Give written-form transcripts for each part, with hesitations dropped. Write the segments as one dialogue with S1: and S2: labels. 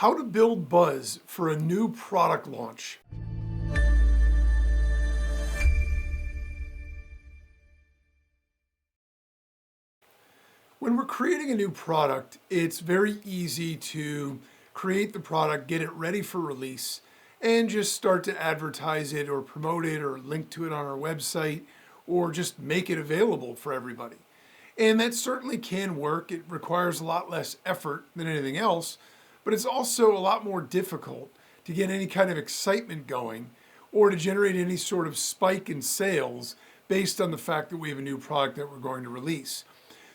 S1: How to build buzz for a new product launch. When we're creating a new product, it's very easy to create the product, get it ready for release, and just start to advertise it or promote it or link to it on our website or just make it available for everybody. And that certainly can work. It requires a lot less effort than anything else, but it's also a lot more difficult to get any kind of excitement going or to generate any sort of spike in sales based on the fact that we have a new product that we're going to release.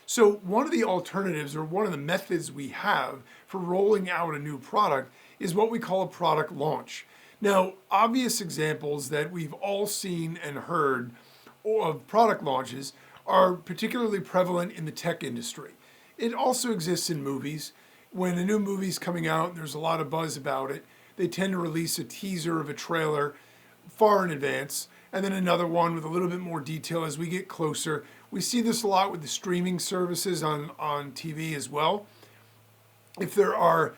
S1: So one of the alternatives or one of the methods we have for rolling out a new product is what we call a product launch. Now, obvious examples that we've all seen and heard of product launches are particularly prevalent in the tech industry. It also exists in movies. When a new movie's coming out and there's a lot of buzz about it, they tend to release a teaser of a trailer far in advance, and then another one with a little bit more detail as we get closer. We see this a lot with the streaming services on TV as well. If there are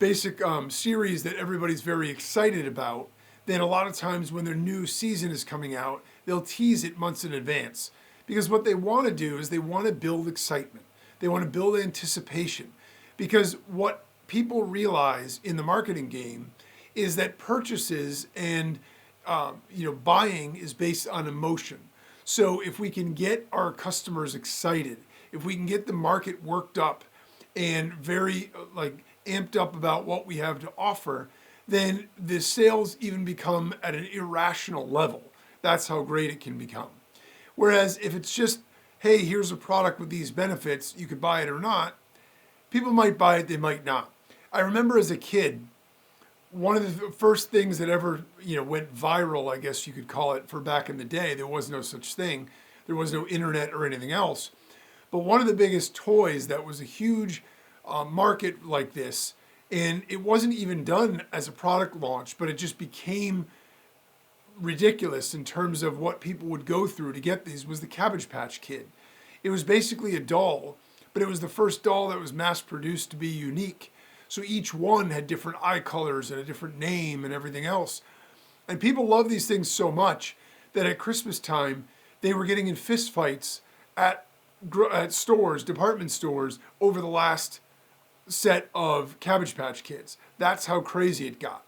S1: basic series that everybody's very excited about, then a lot of times when their new season is coming out, they'll tease it months in advance. Because what they want to do is they want to build excitement. They want to build anticipation. Because what people realize in the marketing game is that purchases and buying is based on emotion. So if we can get our customers excited, if we can get the market worked up and very amped up about what we have to offer, then the sales even become at an irrational level. That's how great it can become. Whereas if it's just, hey, here's a product with these benefits, you could buy it or not, people might buy it, they might not. I remember as a kid, one of the first things that ever went viral, I guess you could call it, for back in the day, there was no such thing. There was no internet or anything else. But one of the biggest toys that was a huge market like this, and it wasn't even done as a product launch, but it just became ridiculous in terms of what people would go through to get these, was the Cabbage Patch Kid. It was basically a doll, but it was the first doll that was mass produced to be unique. So each one had different eye colors and a different name and everything else. And people love these things so much that at Christmas time, they were getting in fist fights at stores, department stores, over the last set of Cabbage Patch Kids. That's how crazy it got.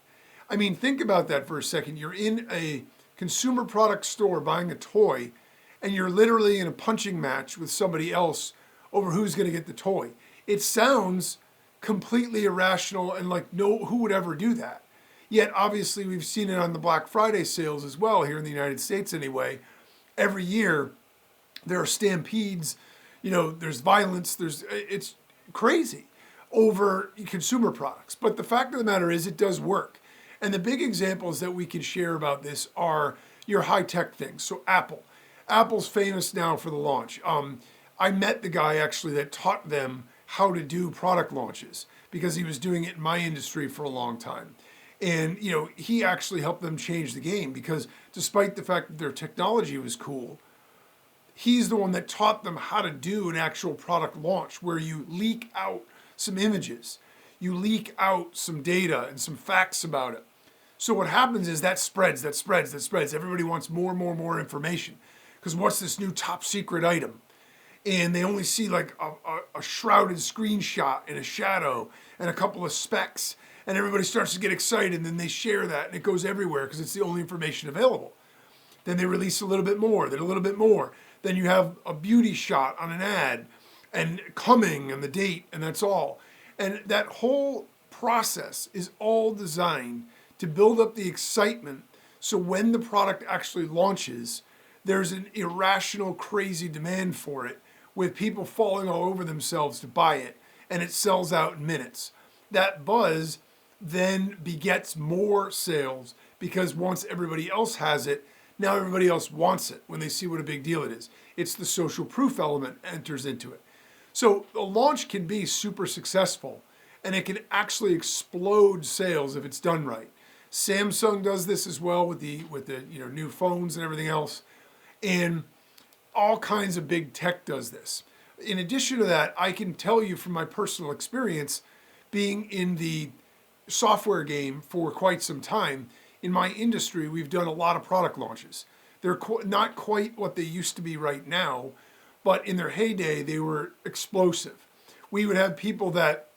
S1: I mean, think about that for a second. You're in a consumer product store buying a toy, and you're literally in a punching match with somebody else over who's going to get the toy. It sounds completely irrational and like, no, who would ever do that? Yet, obviously, we've seen it on the Black Friday sales as well, here in the United States anyway. Every year, there are stampedes, there's violence, it's crazy over consumer products. But the fact of the matter is, it does work. And the big examples that we can share about this are your high-tech things. So Apple's famous now for the launch. I met the guy actually that taught them how to do product launches because he was doing it in my industry for a long time. And, he actually helped them change the game because despite the fact that their technology was cool, he's the one that taught them how to do an actual product launch where you leak out some images, you leak out some data and some facts about it. So what happens is that spreads. Everybody wants more information because what's this new top secret item? And they only see like a shrouded screenshot and a shadow and a couple of specs, and everybody starts to get excited, and then they share that, and it goes everywhere because it's the only information available. Then they release a little bit more, then a little bit more. Then you have a beauty shot on an ad, and coming, and the date, and that's all. And that whole process is all designed to build up the excitement so when the product actually launches, there's an irrational, crazy demand for it, with people falling all over themselves to buy it, and it sells out in minutes. That buzz then begets more sales because once everybody else has it, now everybody else wants it when they see what a big deal it is. It's the social proof element enters into it. So a launch can be super successful, and it can actually explode sales if it's done right. Samsung does this as well with the new phones and everything else, and all kinds of big tech does this. In addition to that, I can tell you from my personal experience, being in the software game for quite some time, in my industry, we've done a lot of product launches. They're not quite what they used to be right now, but in their heyday, they were explosive. We would have people that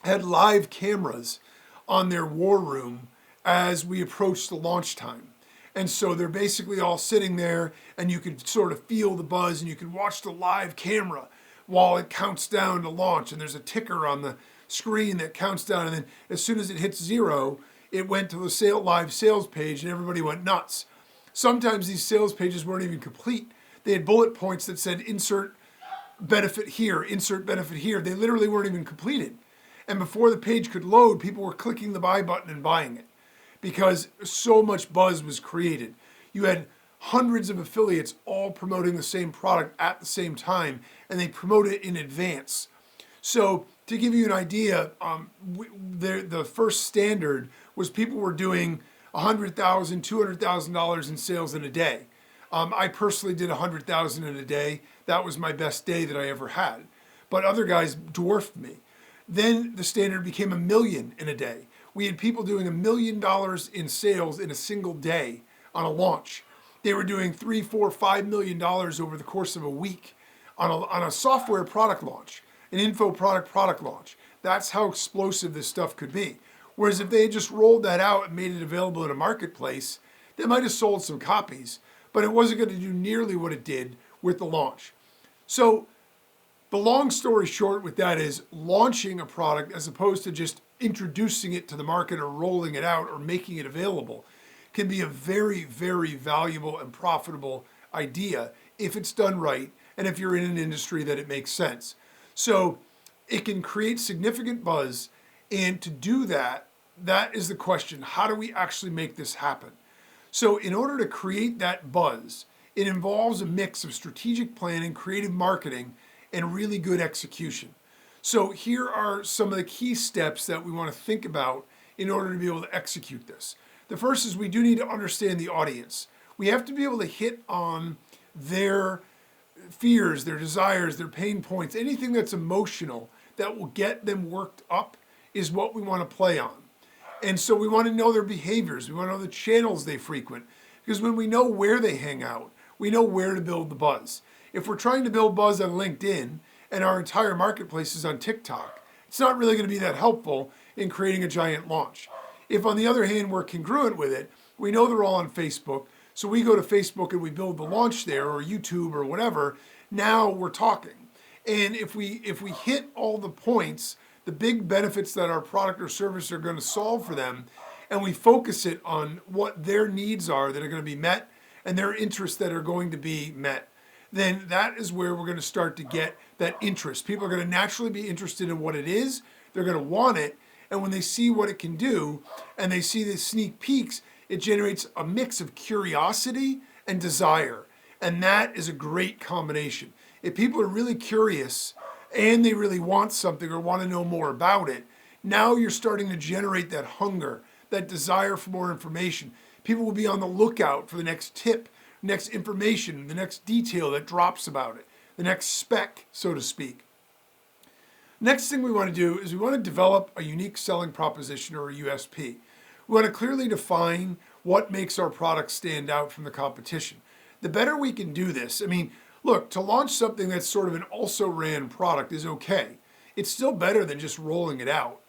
S1: had live cameras on their war room as we approached the launch time. And so they're basically all sitting there, and you could sort of feel the buzz, and you can watch the live camera while it counts down to launch. And there's a ticker on the screen that counts down. And then as soon as it hits 0, it went to the live sales page, and everybody went nuts. Sometimes these sales pages weren't even complete. They had bullet points that said insert benefit here, insert benefit here. They literally weren't even completed. And before the page could load, people were clicking the buy button and buying it because so much buzz was created. You had hundreds of affiliates all promoting the same product at the same time, and they promote it in advance. So to give you an idea, the first standard was people were doing $100,000, $200,000 in sales in a day. I personally did $100,000 in a day. That was my best day that I ever had. But other guys dwarfed me. Then the standard became $1 million in a day. We had people doing $1 million in sales in a single day on a launch. They were doing $3, $4, $5 million over the course of a week on a software product launch, an info product launch. That's how explosive this stuff could be. Whereas if they had just rolled that out and made it available in a marketplace, they might have sold some copies, but it wasn't going to do nearly what it did with the launch. So the long story short with that is launching a product as opposed to just introducing it to the market or rolling it out or making it available can be a very, very valuable and profitable idea if it's done right and if you're in an industry that it makes sense. So it can create significant buzz, and to do that, that is the question. How do we actually make this happen? So in order to create that buzz, it involves a mix of strategic planning, creative marketing, and really good execution. So here are some of the key steps that we want to think about in order to be able to execute this. The first is we do need to understand the audience. We have to be able to hit on their fears, their desires, their pain points, anything that's emotional that will get them worked up is what we want to play on. And so we want to know their behaviors. We want to know the channels they frequent. Because when we know where they hang out, we know where to build the buzz. If we're trying to build buzz on LinkedIn and our entire marketplace is on TikTok, it's not really going to be that helpful in creating a giant launch. If on the other hand, we're congruent with it, we know they're all on Facebook, so we go to Facebook and we build the launch there, or YouTube or whatever, now we're talking. And if we hit all the points, the big benefits that our product or service are going to solve for them, and we focus it on what their needs are that are going to be met and their interests that are going to be met, then that is where we're going to start to get that interest. People are going to naturally be interested in what it is. They're going to want it. And when they see what it can do and they see the sneak peeks, it generates a mix of curiosity and desire. And that is a great combination. If people are really curious and they really want something or want to know more about it, now you're starting to generate that hunger, that desire for more information. People will be on the lookout for the next tip, next information, the next detail that drops about it, the next spec, so to speak. Next thing we want to do is we want to develop a unique selling proposition or a USP. We want to clearly define what makes our product stand out from the competition. The better we can do this, look, to launch something that's sort of an also-ran product is okay. It's still better than just rolling it out.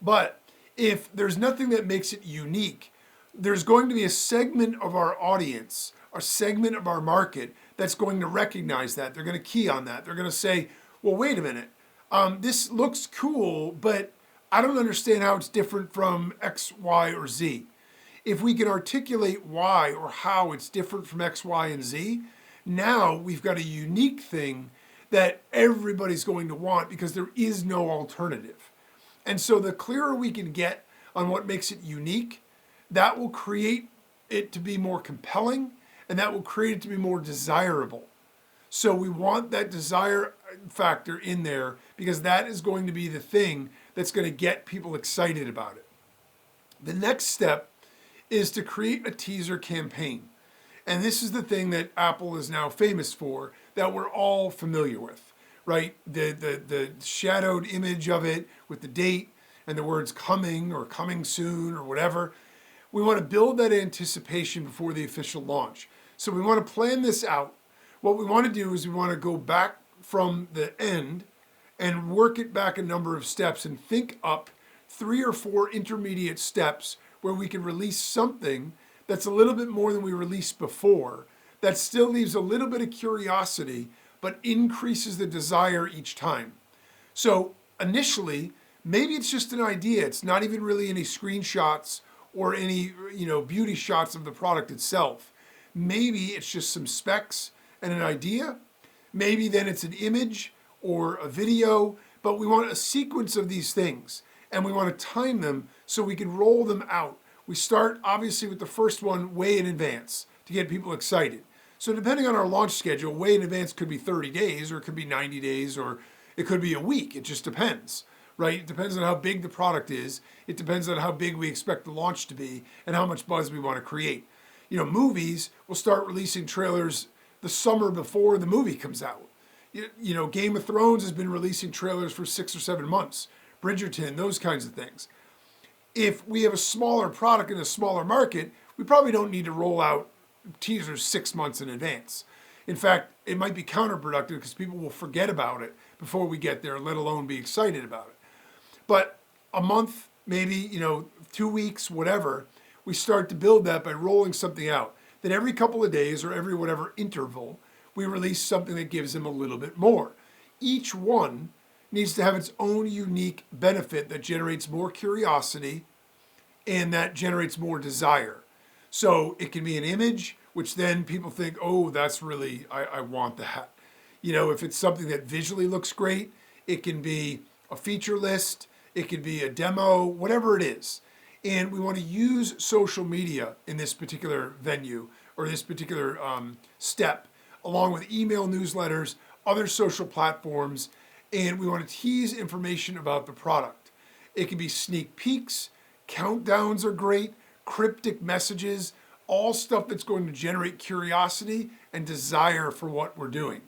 S1: But if there's nothing that makes it unique, there's going to be a segment of our audience, a segment of our market that's going to recognize that. They're going to key on that. They're going to say, well, wait a minute. This looks cool, but I don't understand how it's different from X, Y, or Z. If we can articulate why or how it's different from X, Y, and Z, now we've got a unique thing that everybody's going to want because there is no alternative. And so the clearer we can get on what makes it unique, that will create it to be more compelling, and that will create it to be more desirable. So we want that desire factor in there because that is going to be the thing that's going to get people excited about it. The next step is to create a teaser campaign. And this is the thing that Apple is now famous for, that we're all familiar with, right? The shadowed image of it with the date. and the words coming or coming soon or whatever. We want to build that anticipation before the official launch. So we want to plan this out. What we want to do is we want to go back from the end and work it back a number of steps and think up 3 or 4 intermediate steps where we can release something that's a little bit more than we released before, that still leaves a little bit of curiosity, but increases the desire each time. So initially, maybe it's just an idea. It's not even really any screenshots or any, beauty shots of the product itself. Maybe it's just some specs and an idea. Maybe then it's an image or a video, but we want a sequence of these things and we want to time them so we can roll them out. We start obviously with the first one way in advance to get people excited. So depending on our launch schedule, way in advance could be 30 days or it could be 90 days or it could be a week. It just depends, right? It depends on how big the product is. It depends on how big we expect the launch to be and how much buzz we want to create. Movies will start releasing trailers the summer before the movie comes out. Game of Thrones has been releasing trailers for 6 or 7 months. Bridgerton, those kinds of things. If we have a smaller product in a smaller market, we probably don't need to roll out teasers 6 months in advance. In fact, it might be counterproductive because people will forget about it before we get there, let alone be excited about it. But a month, maybe, 2 weeks, whatever, we start to build that by rolling something out. Then every couple of days or every whatever interval, we release something that gives them a little bit more. Each one needs to have its own unique benefit that generates more curiosity and that generates more desire. So it can be an image, which then people think, oh, that's really, I want that. If it's something that visually looks great, it can be a feature list, it can be a demo, whatever it is. And we want to use social media in this particular venue or this particular step, along with email newsletters, other social platforms, and we want to tease information about the product. It can be sneak peeks, countdowns are great, cryptic messages, all stuff that's going to generate curiosity and desire for what we're doing.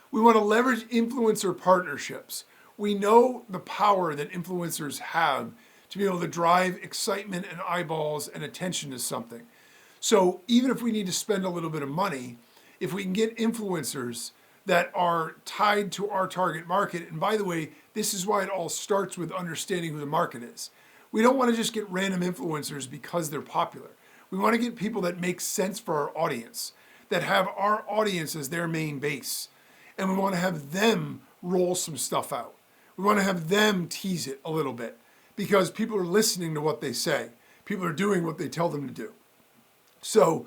S1: We want to leverage influencer partnerships. We know the power that influencers have to be able to drive excitement and eyeballs and attention to something. So even if we need to spend a little bit of money, if we can get influencers that are tied to our target market, and by the way, this is why it all starts with understanding who the market is. We don't want to just get random influencers because they're popular. We want to get people that make sense for our audience, that have our audience as their main base. And we want to have them roll some stuff out. We want to have them tease it a little bit because people are listening to what they say. People are doing what they tell them to do. So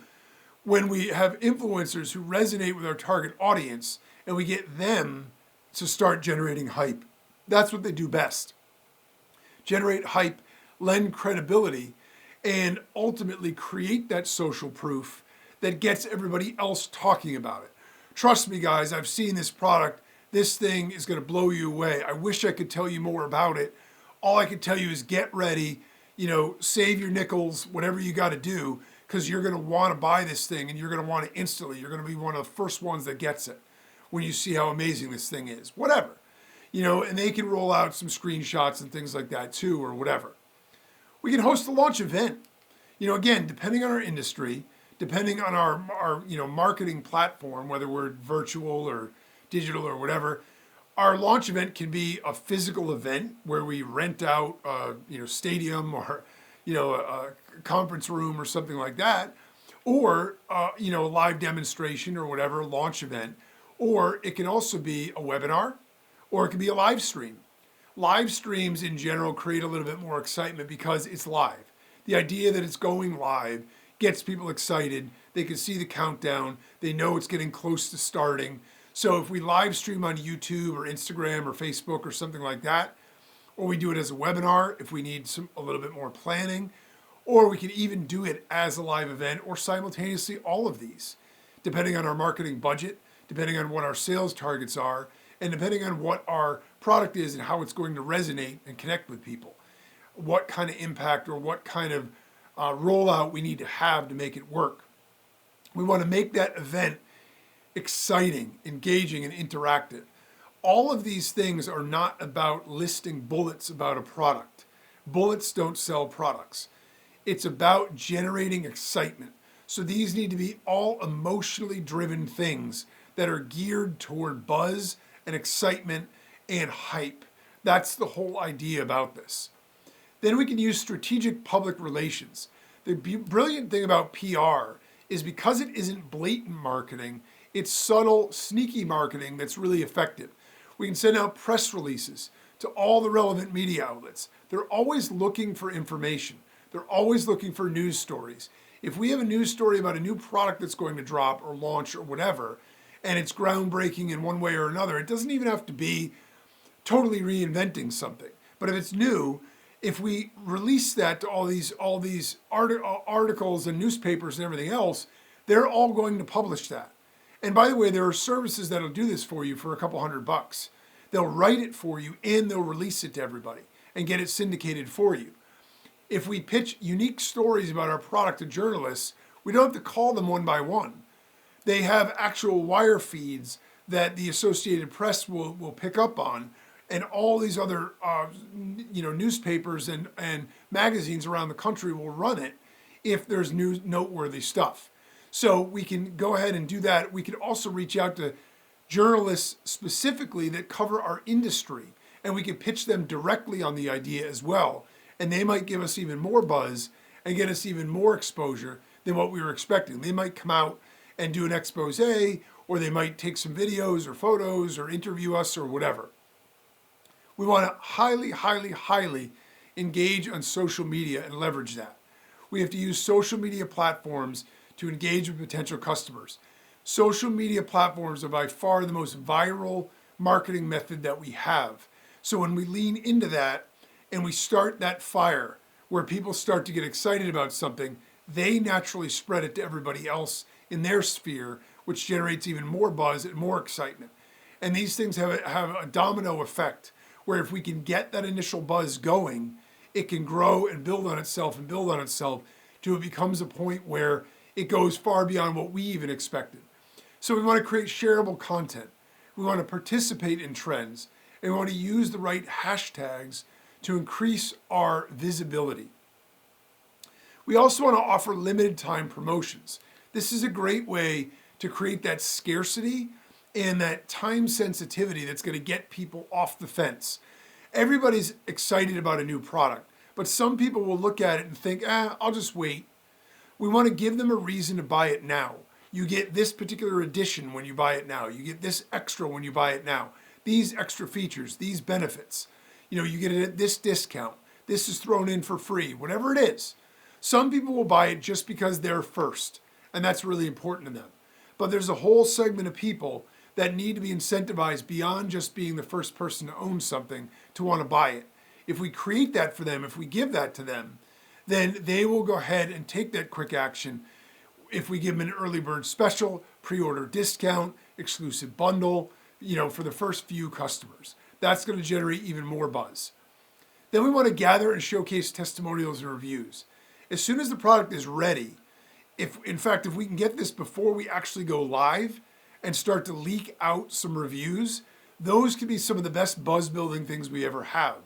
S1: when we have influencers who resonate with our target audience and we get them to start generating hype, that's what they do best. Generate hype, lend credibility, and ultimately create that social proof that gets everybody else talking about it. Trust me, guys, I've seen this product. This thing is going to blow you away. I wish I could tell you more about it. All I can tell you is get ready, save your nickels, whatever you got to do, because you're going to want to buy this thing and you're going to want it instantly. You're going to be one of the first ones that gets it when you see how amazing this thing is. Whatever. And they can roll out some screenshots and things like that too, or whatever. We can host a launch event. Again, depending on our industry, depending on our marketing platform, whether we're virtual or digital or whatever, our launch event can be a physical event where we rent out a stadium or a conference room or something like that, or a live demonstration or whatever, launch event. Or it can also be a webinar, or it can be a live stream. Live streams in general create a little bit more excitement because it's live. The idea that it's going live gets people excited. They can see the countdown. They know it's getting close to starting. So if we live stream on YouTube or Instagram or Facebook or something like that, or we do it as a webinar if we need a little bit more planning, or we can even do it as a live event or simultaneously all of these, depending on our marketing budget, depending on what our sales targets are, and depending on what our product is and how it's going to resonate and connect with people, what kind of impact or what kind of rollout we need to have to make it work. We want to make that event exciting, engaging, and interactive. all of these things are not about listing bullets about a product. Bullets don't sell products. It's about generating excitement. So these need to be all emotionally driven things that are geared toward buzz and excitement and hype. That's the whole idea about this. Then we can use strategic public relations. The brilliant thing about PR is because it isn't blatant marketing, it's subtle, sneaky marketing that's really effective. We can send out press releases to all the relevant media outlets. They're always looking for information. They're always looking for news stories. If we have a news story about a new product that's going to drop or launch or whatever, and it's groundbreaking in one way or another, it doesn't even have to be totally reinventing something. But if it's new, if we release that to all these articles and newspapers and everything else, they're all going to publish that. And by the way, there are services that'll do this for you for a couple $100. They'll write it for you and they'll release it to everybody and get it syndicated for you. If we pitch unique stories about our product to journalists, we don't have to call them one by one. They have actual wire feeds that the Associated Press will pick up on, and all these other newspapers and magazines around the country will run it if there's new noteworthy stuff. So we can go ahead and do that. We can also reach out to journalists specifically that cover our industry, and we can pitch them directly on the idea as well. And they might give us even more buzz and get us even more exposure than what we were expecting. They might come out and do an expose, or they might take some videos or photos or interview us or whatever. We want to highly, highly, highly engage on social media and leverage that. We have to use social media platforms to engage with potential customers. Social media platforms are by far the most viral marketing method that we have. So when we lean into that and we start that fire where people start to get excited about something, they naturally spread it to everybody else in their sphere, which generates even more buzz and more excitement. And these things have a domino effect where if we can get that initial buzz going, it can grow and build on itself till it becomes a point where it goes far beyond what we even expected. So we want to create shareable content. We want to participate in trends, and we want to use the right hashtags to increase our visibility. We also want to offer limited time promotions. This is a great way to create that scarcity and that time sensitivity that's going to get people off the fence. Everybody's excited about a new product, but some people will look at it and think, I'll just wait. We want to give them a reason to buy it now. You get this particular edition when you buy it now. You get this extra when you buy it now. These extra features, these benefits. You get it at this discount. This is thrown in for free, whatever it is. Some people will buy it just because they're first, and that's really important to them. But there's a whole segment of people that need to be incentivized beyond just being the first person to own something to want to buy it. If we create that for them, if we give that to them, then they will go ahead and take that quick action. If we give them an early bird special, pre-order discount, exclusive bundle, for the first few customers, that's going to generate even more buzz. Then we want to gather and showcase testimonials and reviews. As soon as the product is ready, if we can get this before we actually go live and start to leak out some reviews, those could be some of the best buzz building things we ever have,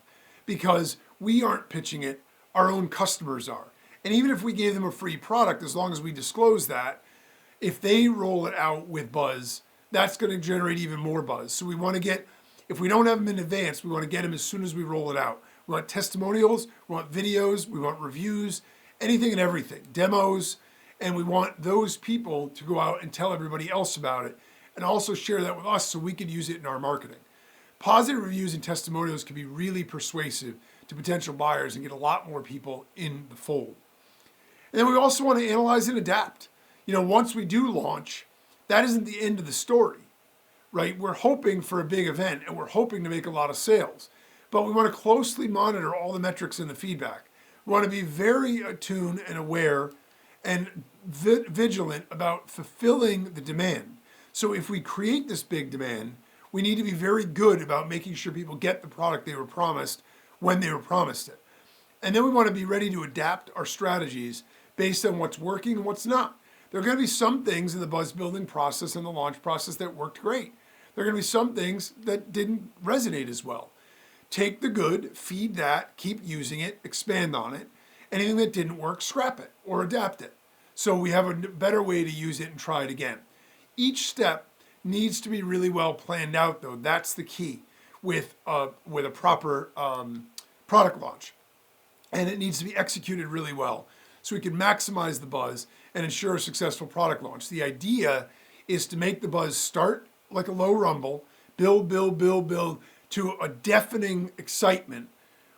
S1: because we aren't pitching it, our own customers are. And even if we gave them a free product, as long as we disclose that, if they roll it out with buzz, that's going to generate even more buzz. So we want to get, if we don't have them in advance, we want to get them as soon as we roll it out. We want testimonials, we want videos, we want reviews, anything and everything, demos, and we want those people to go out and tell everybody else about it and also share that with us so we can use it in our marketing. Positive reviews and testimonials can be really persuasive to potential buyers and get a lot more people in the fold. And then we also want to analyze and adapt. Once we do launch, that isn't the end of the story, right? We're hoping for a big event and we're hoping to make a lot of sales, but we want to closely monitor all the metrics and the feedback. We want to be very attuned and aware and vigilant about fulfilling the demand. So if we create this big demand, we need to be very good about making sure people get the product they were promised when they were promised it. And then we want to be ready to adapt our strategies based on what's working and what's not. There are going to be some things in the buzz building process and the launch process that worked great. There are going to be some things that didn't resonate as well. Take the good, feed that, keep using it, expand on it. Anything that didn't work, scrap it or adapt it. So we have a better way to use it and try it again. Each step needs to be really well planned out, though. That's the key with a proper product launch. And it needs to be executed really well so we can maximize the buzz and ensure a successful product launch. The idea is to make the buzz start like a low rumble, build to a deafening excitement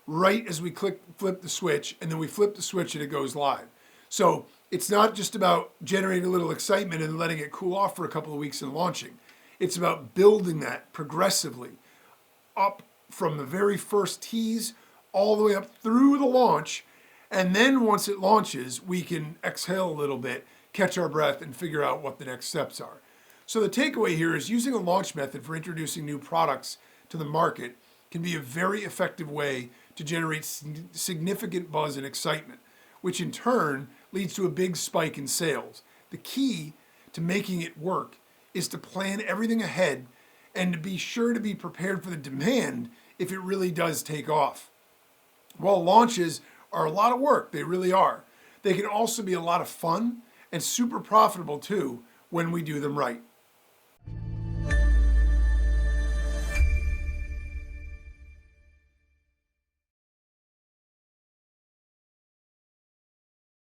S1: right as we flip the switch, and then we flip the switch and it goes live. So it's not just about generating a little excitement and letting it cool off for a couple of weeks and launching. It's about building that progressively up from the very first tease all the way up through the launch. And then once it launches, we can exhale a little bit, catch our breath, and figure out what the next steps are. So the takeaway here is using a launch method for introducing new products to the market can be a very effective way to generate significant buzz and excitement, which in turn leads to a big spike in sales. The key to making it work is to plan everything ahead and to be sure to be prepared for the demand if it really does take off. While launches are a lot of work, they really are, they can also be a lot of fun and super profitable too when we do them right.